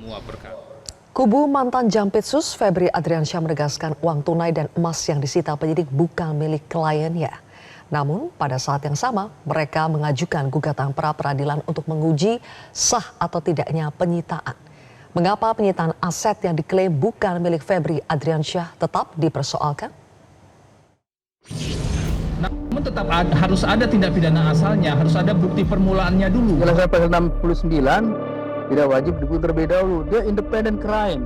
semua perkara. Kubu mantan Jampitsus Febri Adriansyah menegaskan uang tunai dan emas yang disita penyidik bukan milik kliennya. Namun pada saat yang sama mereka mengajukan gugatan pra-peradilan untuk menguji sah atau tidaknya penyitaan. Mengapa penyitaan aset yang diklaim bukan milik Febri Adriansyah tetap dipersoalkan? Namun tetap harus ada tindak pidana asalnya, harus ada bukti permulaannya dulu. Jelasan pasal 69 tidak wajib diputar terlebih dahulu. Dia independent crime.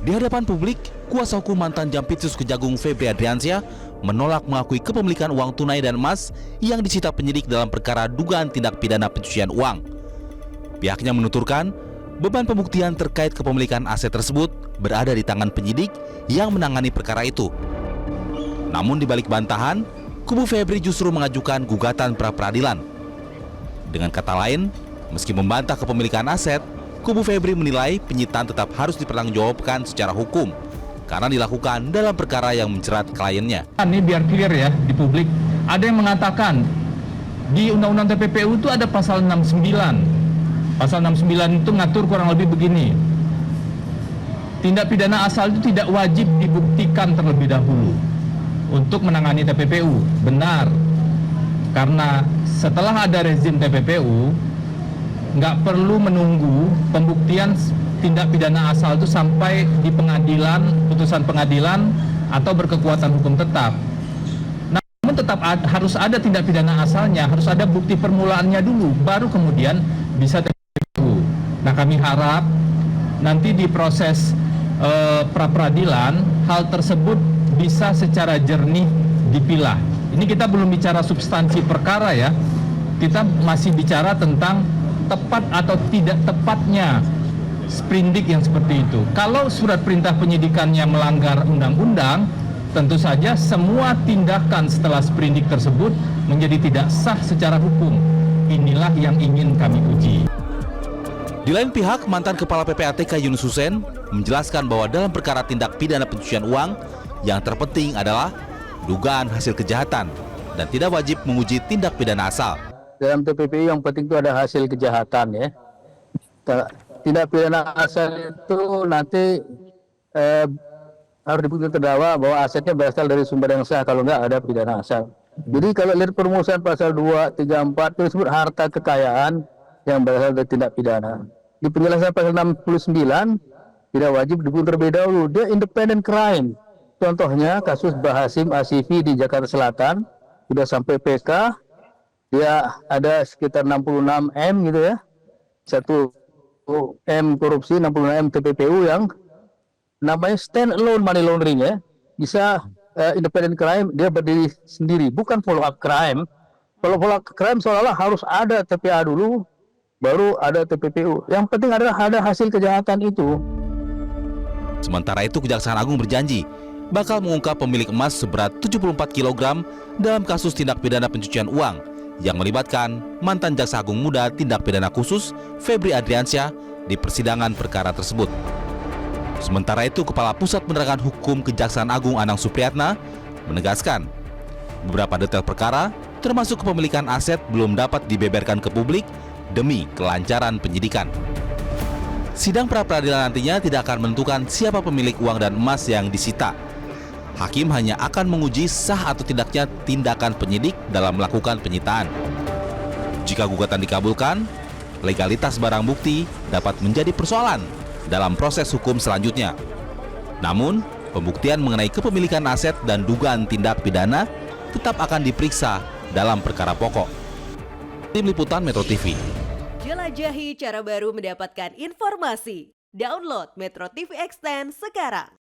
Di hadapan publik, kuasa hukum mantan Jampitsus Kejagung Febri Adriansyah menolak mengakui kepemilikan uang tunai dan emas yang disita penyidik dalam perkara dugaan tindak pidana pencucian uang. Pihaknya menuturkan, beban pembuktian terkait kepemilikan aset tersebut berada di tangan penyidik yang menangani perkara itu. Namun di balik bantahan, kubu Febri justru mengajukan gugatan pra-peradilan. Dengan kata lain, meski membantah kepemilikan aset, kubu Febri menilai penyitaan tetap harus dipertanggungjawabkan secara hukum karena dilakukan dalam perkara yang menjerat kliennya. Ini biar clear ya di publik. Ada yang mengatakan di Undang-Undang TPPU itu ada pasal 69. Pasal 69 itu ngatur kurang lebih begini. Tindak pidana asal itu tidak wajib dibuktikan terlebih dahulu untuk menangani TPPU. Benar. Karena setelah ada rezim TPPU, nggak perlu menunggu pembuktian tindak pidana asal itu sampai di pengadilan, putusan pengadilan atau berkekuatan hukum tetap. Namun tetap harus ada tindak pidana asalnya, harus ada bukti permulaannya dulu, baru kemudian bisa TPPU. Nah, kami harap nanti di proses pra-peradilan hal tersebut bisa secara jernih dipilah. Ini kita belum bicara substansi perkara ya, kita masih bicara tentang tepat atau tidak tepatnya sprindik yang seperti itu. Kalau surat perintah penyidikannya melanggar undang-undang, tentu saja semua tindakan setelah sprindik tersebut menjadi tidak sah secara hukum. Inilah yang ingin kami uji. Di lain pihak, mantan Kepala PPATK Yunus Hussein menjelaskan bahwa dalam perkara tindak pidana pencucian uang, yang terpenting adalah dugaan hasil kejahatan dan tidak wajib menguji tindak pidana asal. Dalam TPPU yang penting itu ada hasil kejahatan ya. Tindak pidana asal itu nanti harus dibuktikan terdakwa bahwa asetnya berasal dari sumber yang sah, kalau enggak ada pidana asal. Jadi kalau lihat perumusan pasal 2, 3, 4 itu disebut harta kekayaan yang berasal dari tindak pidana. Di penjelasan pasal 69 tidak wajib dibuktikan terlebih dahulu. Dia independent crime. Contohnya kasus Bahasim Asifi di Jakarta Selatan, sudah sampai PK, dia ada sekitar 66 M gitu ya, 1 M korupsi, 66 M TPPU yang namanya stand alone money laundering ya, bisa independent crime, dia berdiri sendiri, bukan follow up crime. Kalau follow up crime seolah-olah harus ada TPA dulu, baru ada TPPU. Yang penting adalah ada hasil kejahatan itu. Sementara itu, Kejaksaan Agung berjanji bakal mengungkap pemilik emas seberat 74 kg dalam kasus tindak pidana pencucian uang yang melibatkan mantan Jaksa Agung Muda Tindak Pidana Khusus Febri Adriansyah di persidangan perkara tersebut. Sementara itu, Kepala Pusat Penerangan Hukum Kejaksaan Agung Anang Supriyatna menegaskan beberapa detail perkara termasuk kepemilikan aset belum dapat dibeberkan ke publik demi kelancaran penyidikan. Sidang pra-peradilan nantinya tidak akan menentukan siapa pemilik uang dan emas yang disita. Hakim hanya akan menguji sah atau tidaknya tindakan penyidik dalam melakukan penyitaan. Jika gugatan dikabulkan, legalitas barang bukti dapat menjadi persoalan dalam proses hukum selanjutnya. Namun, pembuktian mengenai kepemilikan aset dan dugaan tindak pidana tetap akan diperiksa dalam perkara pokok. Tim Liputan Metro TV. Jelajahi cara baru mendapatkan informasi. Download Metro TV Extend sekarang.